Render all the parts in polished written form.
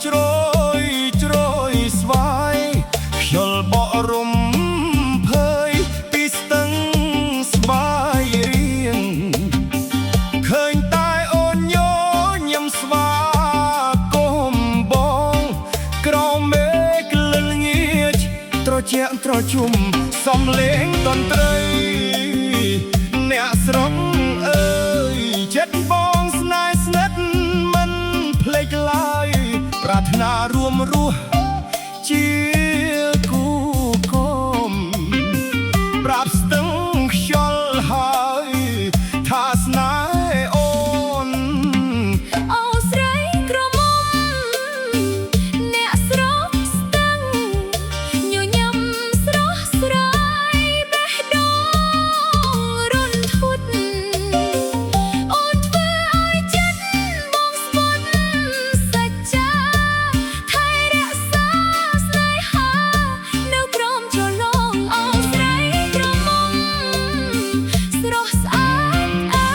ជ្រោយជ្រោយស្វាយខ្យល់បក់រំភើយពីស្ទឹងស្វាយរៀងឃើញតែអូនញញឹមស្វាគមបងក្រមេក្លិនងៀចត្រជាក់ត្រជុំសំលេងតន្ត្រីអ្នកស្រុកអើយចិត្តបងស្នេហ៍ស្និទ្ធមិនភ្លេចឡើយប្រាថ្នារួមរស់ជាគូគំប្រាប់ស្ទឹងខ្យល់ហើយថាស្នេហ៍អូនអូស្រីក្រមុំអ្នកស្រុកស្ទឹងញញឹមស្រស់ស្រាយបេះដូងរុនធុតអូនធ្វើឲ្យចិត្តបងស្ពត់សច្ចាថែរក្សាស្នេហានៅក្រោមជ្រលងអូស្រីក្រមុំស្រស់ស្អាតអើ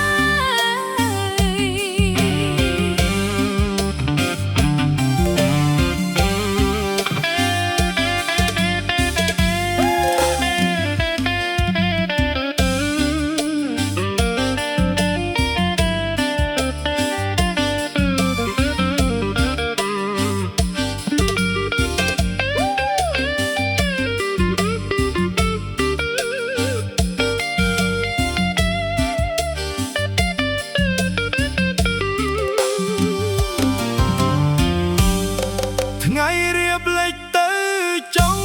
ថ្ងៃរៀបលេចទៅចង់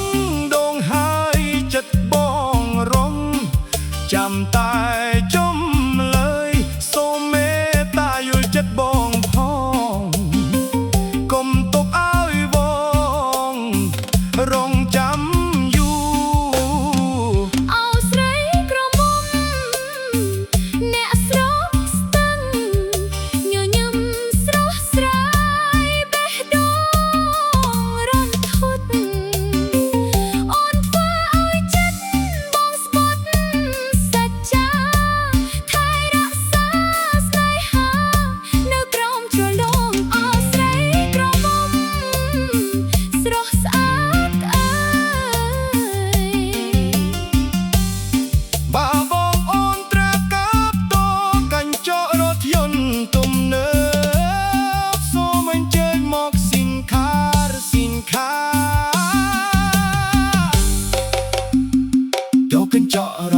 ដងហើយចិត្តបងរងចាំតែចំលើយសូមមេត្តាយល់ចិត្តបងផងកុំទុកឲ្យបងរងចាំយូរអូស្រីក្រមុំអ្នកស្រុកស្ទឹងញញឹមស្រស់ស្រាយបេះដូងរុនធុតអូនធ្វើឲ្យចិត្តបងស្ពត់សច្ចាថែរក្សាស្នេហានៅក្រោមជ្រលងអូស្រីក្រមុំស្រស់ស្អាតអើយបើបងអូនត្រាកាប់តកញ្ចក់រថយន្តទំនើបសូមអញ្ជើញមកសិនខាយកញ្ចក់រ